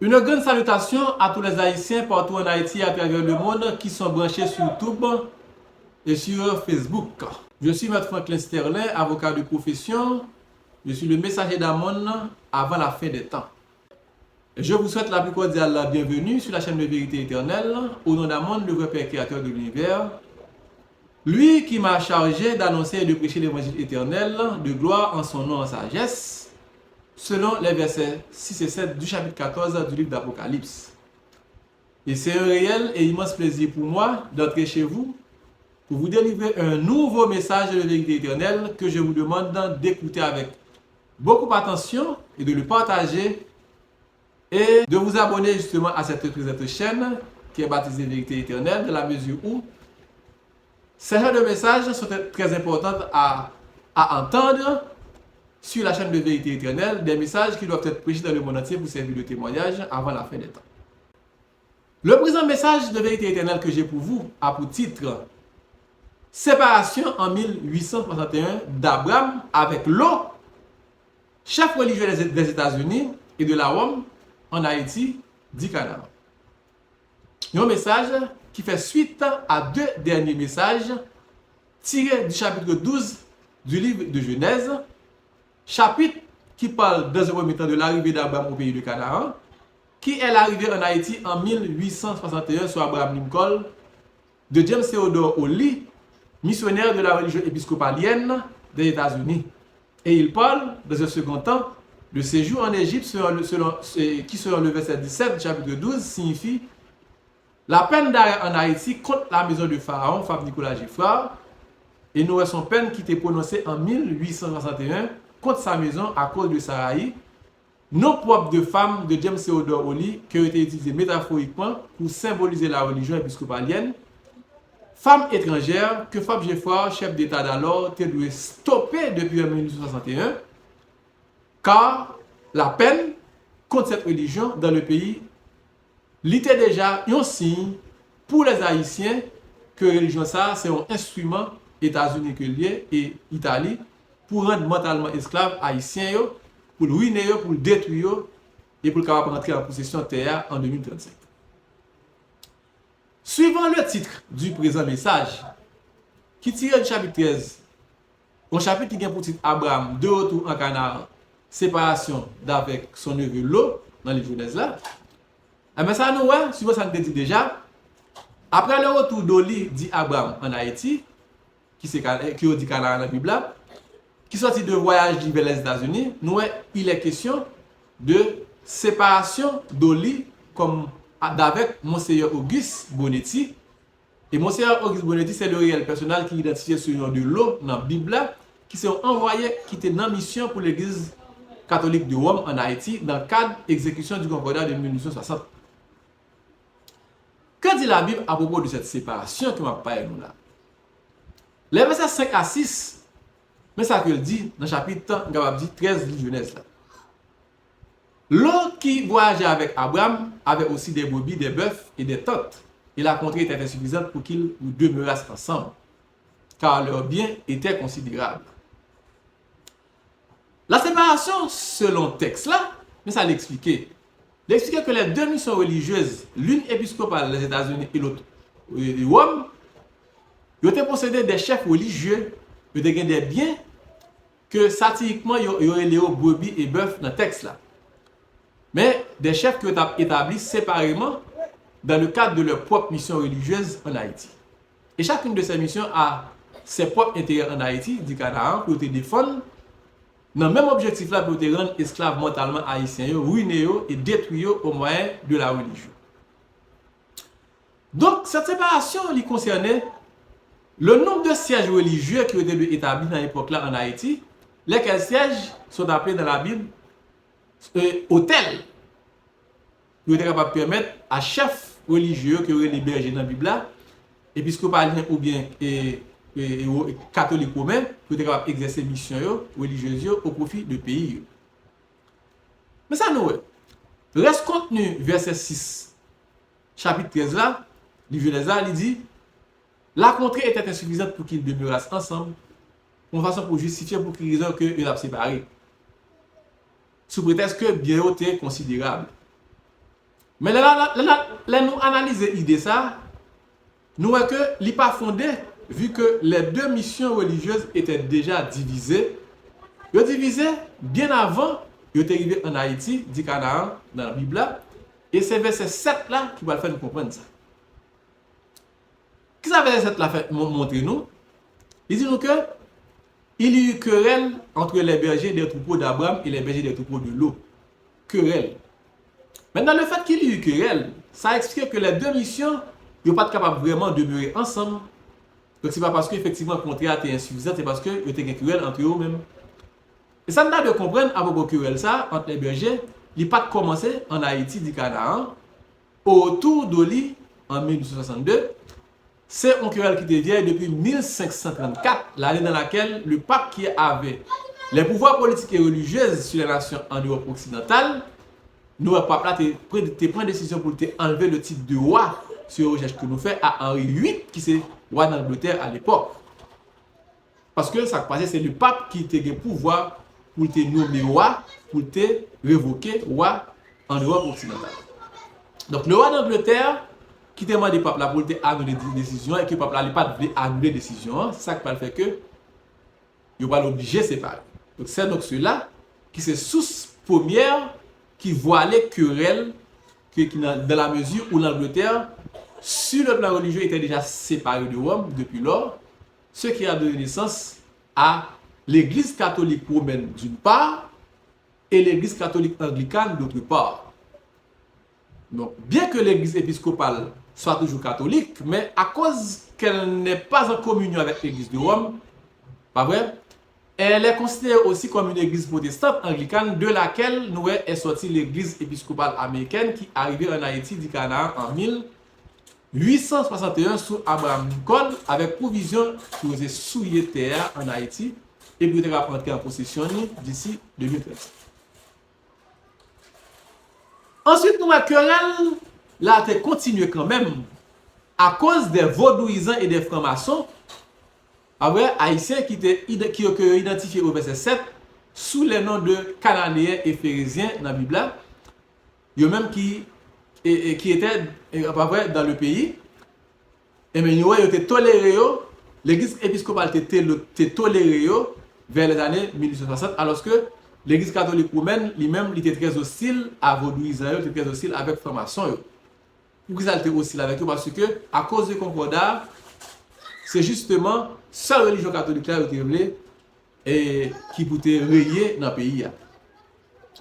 Une grande salutation à tous les Haïtiens partout en Haïti et à travers le monde qui sont branchés sur YouTube et sur Facebook. Je suis Maître Franklin Sterling, avocat de profession. Je suis le messager d'Amon avant la fin des temps. Je vous souhaite la plus cordiale bienvenue sur la chaîne de Vérité Éternelle, au nom d'Amon, le vrai Père créateur de l'univers. Lui qui m'a chargé d'annoncer et de prêcher l'évangile éternel, de gloire en son nom en sagesse, selon les versets 6 et 7 du chapitre 14 du livre d'Apocalypse. Et c'est un réel et immense plaisir pour moi d'entrer chez vous pour vous délivrer un nouveau message de vérité éternelle que je vous demande d'écouter avec beaucoup d'attention et de le partager et de vous abonner justement à cette présente chaîne qui est baptisée Vérité éternelle, dans la mesure où ces genres de messages sont très importants à entendre sur la chaîne de Vérité éternelle, des messages qui doivent être prêchés dans le monde entier pour servir de témoignage avant la fin des temps. Le présent message de Vérité éternelle que j'ai pour vous a pour titre Séparation en 1861 d'Abraham avec Lot, chef religieux des États-Unis et de la Rome en Haïti, dit Canada. Un message qui fait suite à deux derniers messages tirés du chapitre 12 du livre de Genèse, chapitre qui parle dans un premier temps de l'arrivée d'Abraham au pays de Canaan, qui est l'arrivée en Haïti en 1861 sur Abraham Lincoln, de James Theodore Ollie, missionnaire de la religion épiscopalienne des États-Unis. Et il parle, dans un second temps, de séjour en Égypte, qui selon le verset 17 du chapitre 12 signifie la peine d'arrêt en Haïti contre la maison de Pharaon, Fab Nicolas Giffard, et nous avons peine qui était prononcée en 1861 contre sa maison à cause de Saraï, nom propre de femme de James Theodore Ollie qui a été utilisé métaphoriquement pour symboliser la religion épiscopalienne, femme étrangère que Fab Giffard, chef d'État d'alors, a dû stopper depuis 1861, car la peine contre cette religion dans le pays l'était déjà un signe pour les Haïtiens que la religion ça c'est un instrument États-Unis que lié et Italie pour rendre mentalement esclaves haïtiens pour le ruiner pour le détruire et pour le capable rentrer en possession de terre en 2035. Suivant le titre du présent message qui tire du chapitre 13, un chapitre qui a pour titre Abraham de retour en Canaan, séparation d'avec son neveu Lot dans les Genèse là. Mais ça nous ouais, suivant ça nous dit déjà, après le retour d'Oli dit Abraham en Haïti, qui dit Canaan dans la Bible là, qui sortit de voyage vers les États-Unis, nous il est question de séparation d'Oli comme d'avec Monseigneur Auguste Bonetti. Et Monseigneur Auguste Bonetti, c'est le réel personnel qui identifie ce nom de Lot dans la Bible là, qui s'est envoyé, qui était dans mission pour l'église catholique de Rome en Haïti dans le cadre d'exécution du concordat de 1960. Que dit la Bible à propos de cette séparation que m'a parlé nous là? Les versets 5 à 6, mais ça que le dit dans le chapitre 13 de Genèse là. Lot qui voyageait avec Abraham avait aussi des brebis, des bœufs et des tentes. Et la contrée était insuffisante pour qu'ils demeurassent ensemble, car leurs biens étaient considérables. La séparation, selon le texte là, mais ça l'expliquait. Il expliquait que les deux missions religieuses, l'une épiscopale des États-Unis et l'autre de Rome, ils étaient possédés des chefs religieux, ils étaient des biens que satiriquement ils auraient les brebis et bœufs dans le texte là. Mais des chefs qui ont été établis séparément dans le cadre de leur propre mission religieuse en Haïti. Et chacune de ces missions a ses propres intérêts en Haïti, dit Canaan, pour te défendre. Dans le même objectif là, pour te rendre esclaves mentalement haïtiens, ruiner et détruire au moyen de la religion. Donc, cette séparation lui concernait le nombre de sièges religieux qui ont été établis dans l'époque là en Haïti, lesquels sièges sont appelés dans la Bible hôtels. Ils étaient capables de permettre à chefs religieux qui auraient hébergé dans la Bible là, épiscopaliens ou bien catholiques romains, qui étaient capables d'exercer mission religieuse au profit du pays. Mais ça nous reste contenu verset 6, chapitre 13 là, livre de Genèse, il dit la contrée était insuffisante pour qu'ils demeurassent ensemble, de façon pour justifier pour qu'ils raison qu'ils ont séparé. Sous prétexte que bien était considérable. Mais là, nous analyser l'idée ça, nous voyons que ce n'est pas fondé, vu que les deux missions religieuses étaient déjà divisées. Ils sont divisées bien avant, ils étaient arrivés en Haïti, dit Canaan, dans la Bible là. Et c'est verset 7 là qui va le faire nous comprendre ça. Qu'est-ce que verset 7 là fait montrer nous? Il dit nous que il y a eu querelle entre les bergers des troupeaux d'Abraham et les bergers des troupeaux de Lot. Querelle. Maintenant, le fait qu'il y ait eu querelle, ça explique que les deux missions ne sont pas capables vraiment de demeurer ensemble. Donc, ce n'est pas parce qu'effectivement le contrat est insuffisant, c'est parce qu'il y a une querelle entre eux-mêmes. Et ça nous a de comprendre à propos de querelle ça, entre les bergers, il n'a pas commencé en Haïti du Canaan, autour d'Oli en 1862. C'est une querelle qui devient depuis 1534, l'année dans laquelle le pape qui avait les pouvoirs politiques et religieux sur les nations en Europe occidentale, nous, le pape là, pris une décision pour enlever le titre de roi sur la recherche que nous faisons à Henri VIII, qui c'est roi d'Angleterre à l'époque. Parce que ça passait, c'est le pape qui a le pouvoir pour te nommer roi, pour te révoquer roi en Europe occidentale. Donc le roi d'Angleterre, qui demande des papes là pour te annuler des décisions, et que le pape là n'a pas voulu annuler des décisions, c'est ça qui va faire que il va l'obliger à séparer. Donc c'est donc cela qui c'est source première qui voit les querelles dans la mesure où l'Angleterre, sur le plan religieux, était déjà séparée de Rome depuis lors, ce qui a donné naissance à l'Église catholique romaine d'une part et l'Église catholique anglicane d'autre part. Donc, bien que l'Église épiscopale soit toujours catholique, mais à cause qu'elle n'est pas en communion avec l'Église de Rome, pas vrai? Elle est considérée aussi comme une église protestante anglicane de laquelle nous est sortie l'église épiscopale américaine qui arrivait en Haïti du Canaan en 1861 sous Abraham Lincoln avec provision pour les souiller terre en Haïti et pour rentrer en possession d'ici 2013. Ensuite, nous avons querelle là a continué quand même à cause des vaudouisants et des francs-maçons. Après, Haïtiens qui ont identifié au verset 7 sous les noms de Cananéens et Phérésiens dans la Bible, il y a même qui étaient dans le pays, et bien ils ont toléré, l'église épiscopale était tolérée vers les années 1860, alors que l'église catholique romaine lui-même était très hostile à vaudouisants, était très hostile avec les francs-maçons. Pourquoi ça était hostile avec eux? Parce que, à cause du concordat, c'est justement seule religion catholique là et qui peut rayer dans le pays.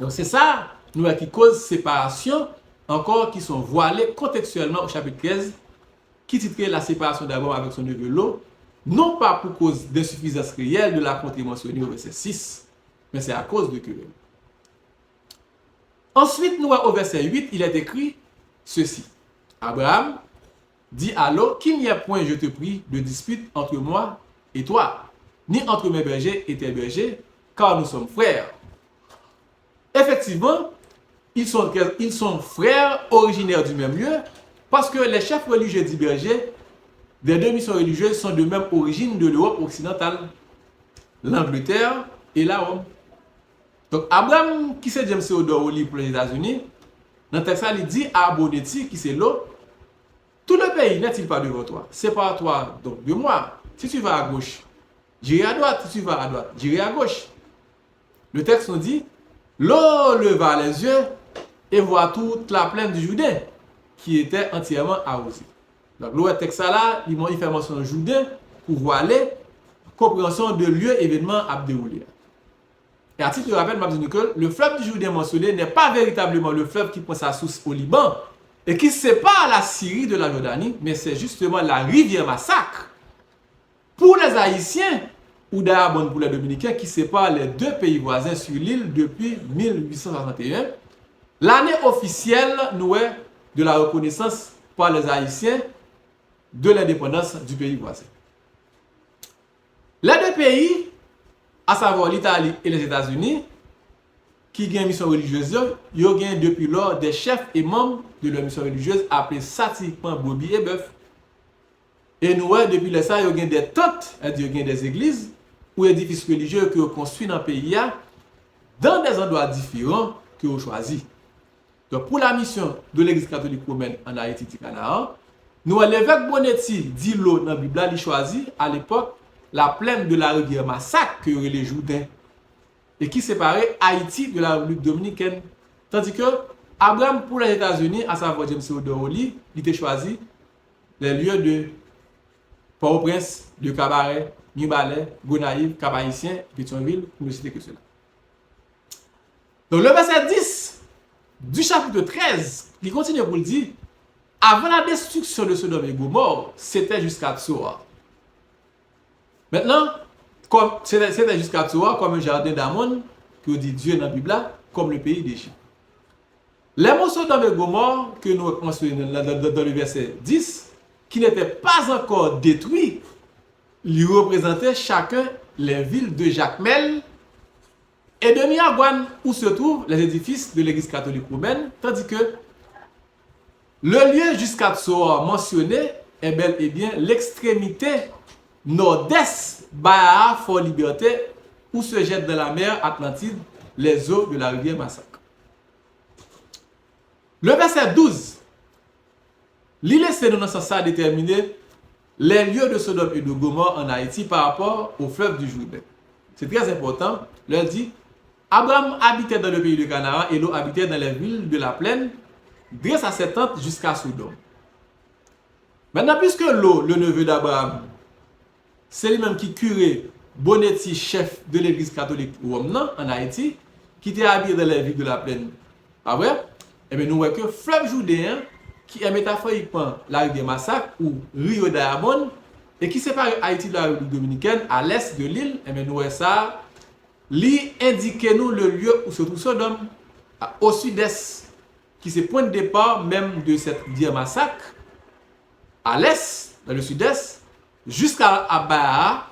Donc c'est ça nous qui cause séparation encore qui sont voilées contextuellement au chapitre 13 qui titrait la séparation d'Abraham avec son neveu Lot, non pas pour cause d'insuffisance réelle de la contrée mentionnée au verset 6, mais c'est à cause de querelle. Ensuite, nous au verset 8, il est écrit ceci. Abraham dit à Lot, qu'il n'y a point, je te prie, de dispute entre moi et toi, ni entre mes bergers et tes bergers, car nous sommes frères. Effectivement, ils sont frères originaires du même lieu, parce que les chefs religieux du berger, des deux missions religieuses, sont de même origine de l'Europe occidentale, l'Angleterre et la Rome. Donc, Abraham, qui c'est James Theodore Oli pour les États-Unis, dans le texte, il dit à Aboneti, qui c'est Lot, tout le pays n'est-il pas devant toi? Sépare-toi donc de moi. Si tu vas à gauche, j'irai à droite. Si tu vas à droite, j'irai à gauche. Le texte nous dit, Lot leva les yeux et voit toute la plaine du Jourdain qui était entièrement arrosée. Donc, le texte là, il fait mention de Jourdain pour voir les compréhension de lieu événement à dérouler. Et à titre de rappel, le fleuve du Jourdain mentionné n'est pas véritablement le fleuve qui prend sa source au Liban et qui sépare la Syrie de la Jordanie, mais c'est justement la rivière Massacre pour les Haïtiens ou d'ailleurs pour les Dominicains qui sépare les deux pays voisins sur l'île depuis 1861. L'année officielle nous est de la reconnaissance par les Haïtiens de l'indépendance du pays voisin. Les deux pays, à savoir l'Italie et les États-Unis, qui ont une mission religieuse, ils ont depuis lors des chefs et membres de leur mission religieuse appelés satiriquement brebis et bœuf. Et nous, depuis les ça, ils ont des tentes, ils ont des églises ou édifices religieux qui ont construits dans le pays dans des endroits différents que ont choisis. Donc, pour la mission de l'Église catholique romaine en Haïti et Canaan, nous, l'évêque Bonetti, dit l'eau dans la Bible, il choisit à l'époque la plaine de la rivière Massacre que les Jourdains et qui séparait Haïti de la République dominicaine. Tandis que Abraham, pour les États-Unis, à savoir James O'Donnell, il a choisi les lieux de Port-au-Prince, de Cabaret, Mibalais, Gonaïve, Cap-Haïtien, Pétionville, pour ne citer que cela. Donc le verset 10 du chapitre 13, il continue pour le dire, avant la destruction de Sodome et Gomorrhe, c'était jusqu'à Tsoar. Maintenant, comme c'était jusqu'à Tsoar, comme un jardin d'Amon, que dit Dieu dans la Bible, comme le pays d'Égypte. Les mots Sodome et Gomorrhe que nous mentionnons dans le verset 10, qui n'étaient pas encore détruits, ils représentaient chacun les villes de Jacmel et de Miagouane, où se trouvent les édifices de l'Église catholique romaine, tandis que le lieu jusqu'à Tsoar mentionné est bel et bien l'extrémité nord-est Baha Fort Liberté, où se jettent dans la mer Atlantide les eaux de la rivière Massacre. Le verset 12, il laisse nous dans ce sens déterminer les lieux de Sodome et de Gomorrhe en Haïti par rapport au fleuve du Jourdain. C'est très important. Leur dit, Abraham habitait dans le pays de Canaan et Lot habitait dans les villes de la plaine, grâce à ses tentes jusqu'à Sodome. Maintenant, puisque Lot, le neveu d'Abraham, c'est lui-même qui curait Bonetti, chef de l'église catholique romaine en Haïti, qui était habillé dans les villes de la plaine. Pas vrai? Eh bien, nous voyons que fleuve Jourdain, qui est métaphoriquement la rivière Massacre ou Rio Diamond, et qui sépare Haïti de la République dominicaine à l'est de l'île, eh bien, nous voyons ça, lui indique nous le lieu où se trouve Sodome, au sud-est, qui c'est point de départ même de cette rivière Massacre, à l'est, dans le sud-est, jusqu'à Baha,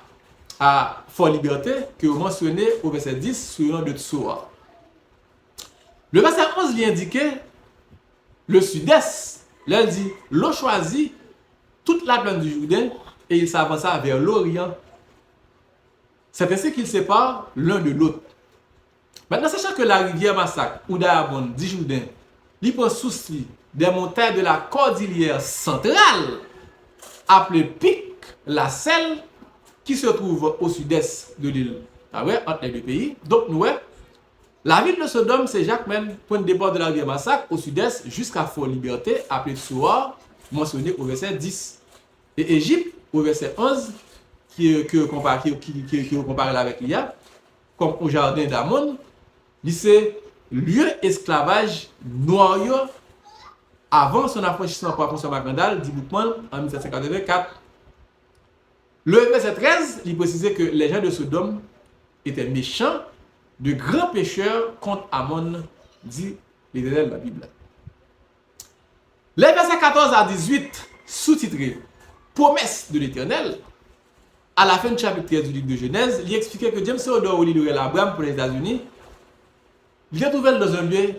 à Fort Liberté, que vous mentionnez au verset 10 sur le nom de Tsoar. Le verset 11 lui indiquait le sud-est. Là, il dit, l'eau choisit toute la plaine du Jourdain et il s'avança vers l'Orient. C'est ainsi qu'ils séparent l'un de l'autre. Maintenant, sachant que la rivière Massacre, ou d'Arabon, du Jourdain, il prend souci des montagnes de la cordillère centrale, appelée Pic la Selle, qui se trouve au sud-est de l'île, entre les deux pays. Donc, nous, la ville de Sodome, c'est Jacmel, point de départ de la rivière Massacre, au sud-est, jusqu'à Fort Liberté, appelé Tsoar, mentionné au verset 10. Et Égypte, au verset 11, qui est comparé avec l'IA, comme au jardin d'Amon, c'est lieu esclavage noir avant son affranchissement par François Macandal, dit Boukman, en 1784. Le verset 13, il précisait que les gens de Sodome étaient méchants, de grands pécheurs contre Amon, dit l'Éternel de la Bible. Les versets 14 à 18, sous-titrés Promesse de l'Éternel, à la fin du chapitre 13 du livre de Genèse, il expliquait que James O'Donnell aurait l'Abraham pour les États-Unis. Il est trouvé dans un lieu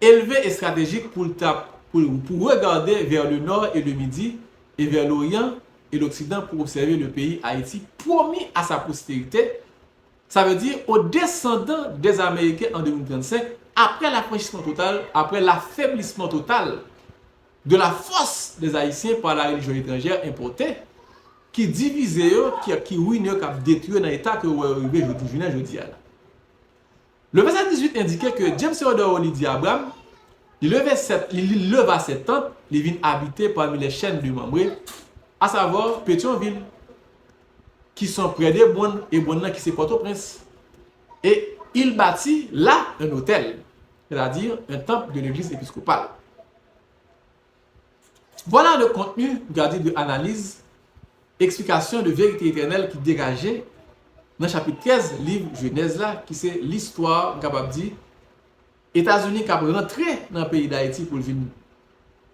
élevé et stratégique pour regarder vers le nord et le midi et vers l'Orient et l'Occident pour observer le pays Haïti promis à sa postérité. Ça veut dire aux descendants des Américains en 2035, après l'affranchissement total, après l'affaiblissement total de la force des Haïtiens par la religion étrangère importée, qui divisait, qui ruinait, qui a détruit dans l'état que vous arrivez aujourd'hui. Le verset 18 indiquait que James O'Donnell dit à Abraham, il leva ses tentes, il vient habiter parmi les chaînes du Mambré, à savoir Pétionville, qui sont près des Bonnes et Bonnes qui c'est Port-au-Prince. Et il bâtit là un hôtel, c'est-à-dire un temple de l'église épiscopale. Voilà le contenu, regardez, de analyse, explication de vérité éternelle qui dégageait dans le chapitre 13, livre Genèse là, qui c'est l'histoire, capable de dire, États-Unis qui a rentré dans le pays d'Haïti pour venir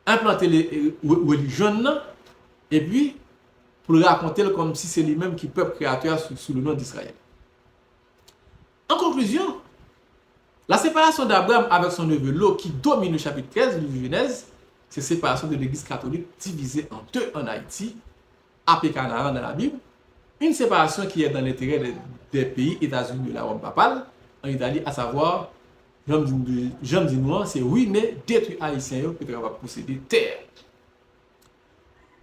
implanter les religions, et puis pour le raconter comme si c'est lui-même qui est peuple créateur sous le nom d'Israël. En conclusion, la séparation d'Abraham avec son neveu Lot qui domine le chapitre 13 du Genèse, c'est la séparation de l'église catholique divisée en deux en Haïti, appelée Canaan dans la Bible, une séparation qui est dans l'intérêt des pays États-Unis de la Rome papale, en Italie, à savoir j'aime dire nous, c'est ruiner, détruire Haïtiens yo, pour capable posséder terre.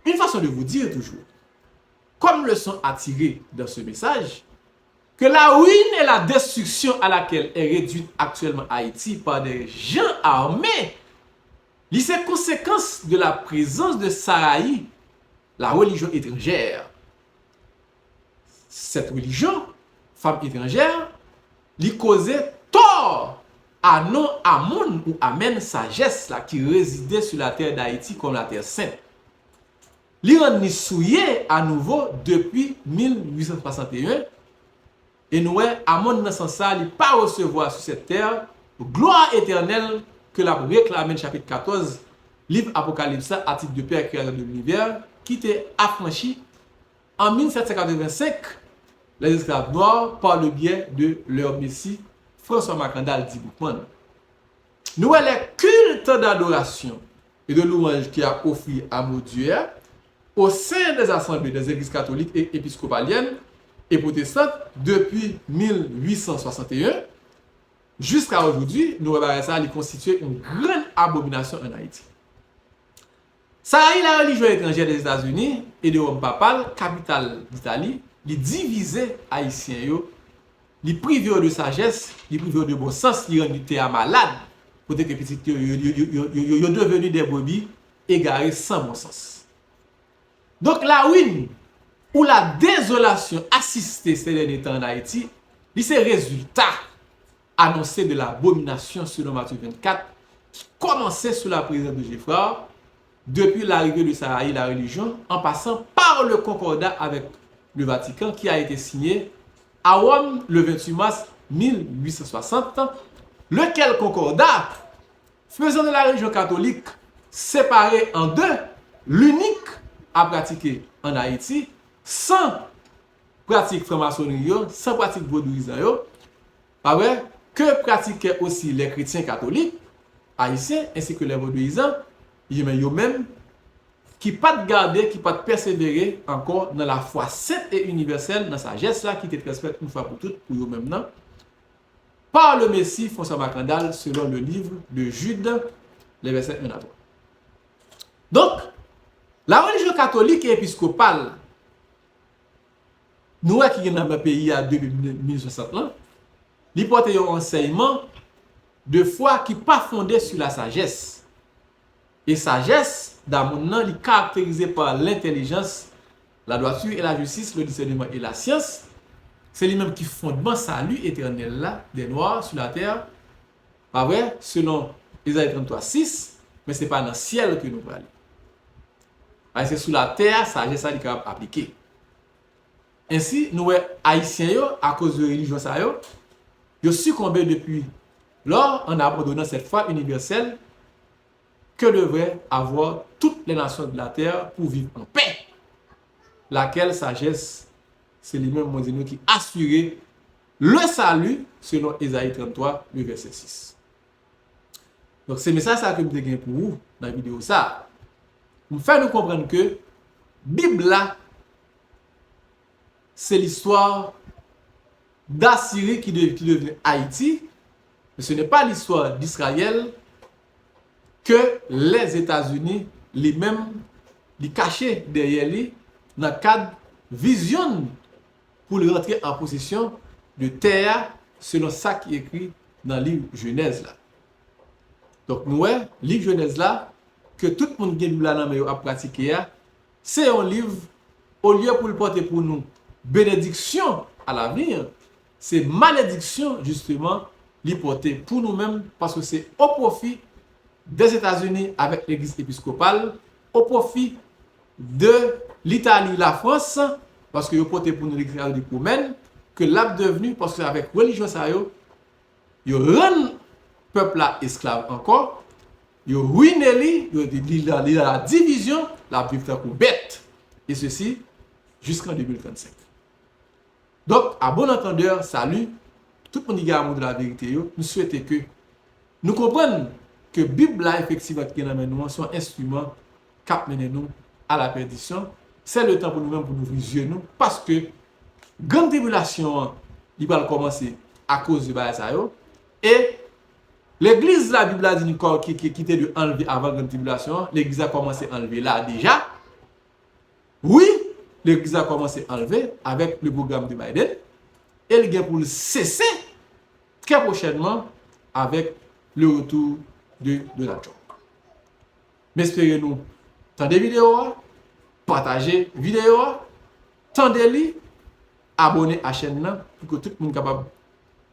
Une façon de vous dire toujours, comme leçon à tirer dans ce message, que la ruine et la destruction à laquelle est réduite actuellement Haïti par des gens armés, c'est conséquence de la présence de Sarahi, la religion étrangère. Cette religion, femme étrangère, lui causait tort à non Amon ou Amen sagesse là, qui résidait sur la terre d'Haïti comme la terre sainte. L'Iran n'y souillé à nouveau depuis 1861 et nous, Amon dans ce sens, il pas recevoir sur cette terre gloire éternelle que la réclamé chapitre 14, livre Apocalypse, article de Père créateur de l'univers, qui était affranchi en 1785 les esclaves noirs par le biais de leur messie François Macandal Diboukman. Nous, les cultes d'adoration et de louange qui a offert à mon Dieu au sein des assemblées des églises catholiques et épiscopaliennes et protestantes depuis 1861 jusqu'à aujourd'hui, nous remarquons ça, il constitue une grande abomination en Haïti. Ça a eu la religion étrangère des États-Unis et de Rome papale, capitale d'Italie, il divisait Haïtiens, il privé de sagesse, il privé de bon sens, il rendu terre malade, pour que petit yo devenu des brebis égarés sans bon sens. Donc la ruine ou la désolation assistée ces derniers temps en Haïti, c'est le résultat annoncé de l'abomination selon Matthieu 24 qui commençait sous la présidence de Geffrard depuis l'arrivée de Sarahi, la religion, en passant par le concordat avec le Vatican qui a été signé à Rome le 28 mars 1860, lequel concordat, faisant de la religion catholique séparée en deux, l'unique à pratiquer en Haïti, sans pratique franc-maçonnerie, sans pratique vaudouisme, que pratiquaient aussi les chrétiens catholiques, haïtiens, ainsi que les vaudouisants, eux-mêmes, qui pas de garder, qui pas de persévérer encore dans la foi sainte et universelle, dans sa geste là, qui était transmise une fois pour toutes, pour eux-mêmes, non? Par le Messie François Macandal, selon le livre de Jude, les versets 1 à 3. Donc, la religion catholique et épiscopale, nous qui sommes dans le pays à 2060 ans, ils portent un enseignement de foi qui n'est pas fondé sur la sagesse. Et sagesse, dans mon nom, est caractérisée par l'intelligence, la droiture et la justice, le discernement et la science. C'est lui-même qui fondement salut éternel là, des Noirs sur la terre. Pas vrai? Selon Isaïe 33, 6, mais ce n'est pas dans le ciel que nous allons aller. C'est sous la terre, sagesse est capable d'appliquer. Ainsi, nous, Haïtiens, à cause de la religion, ils ont succombé depuis lors en abandonnant cette foi universelle que devraient avoir toutes les nations de la terre pour vivre en paix. Laquelle sagesse, c'est lui-même qui assurait le salut selon Isaïe 33, le verset 6. Donc c'est le message que je vais pour vous dans la vidéo. Ça, pour faire nous comprendre que la Bible là, c'est l'histoire d'Assyrie qui devient Haïti, mais ce n'est pas l'histoire d'Israël que les États-Unis, les-mêmes, les cachés derrière lui, dans le cadre vision pour le rentrer en possession de terre, selon ça qui est écrit dans le livre Genèse là. Donc nous, le livre Genèse là, que tout le monde qui a pratiqué, c'est un livre, au lieu pour le porter pour nous, bénédiction à l'avenir, c'est malédiction justement, l'hypothèse pour nous-mêmes, parce que c'est au profit des États-Unis avec l'église épiscopale, au profit de l'Italie, la France, parce que vous portez pour nous l'église romaine, que l'a devenu, parce qu'avec religion, ça y rend peuple là esclave encore, y ruine la division, la vivre comme bête, et ceci jusqu'en 2035. Donc, à bon entendeur, salut, tout le monde qui a amour de la vérité, nous souhaitons que nous comprenions que la Bible, effectivement, qui est dans nous, sont instruments qui mènent nous à la perdition. C'est le temps pour nous-mêmes, pour nous ouvrir nous, parce que grande tribulation, il va commencer à cause de ça. Et L'église, la Bible a dit qui était de enlever avant la grande tribulation. L'église a commencé à enlever là déjà. Oui, l'église a commencé à enlever avec le programme de Biden. Et il vient pour le cesser très prochainement avec le retour de Donald Trump. Mais espérez-nous, tendez vidéo, partagez vidéo, tendez-les, abonnez à la chaîne pour que tout le monde soit capable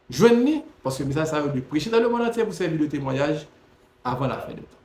de joindre, parce que le message ça veut dire prêcher dans le monde entier pour servir de témoignage avant la fin de temps.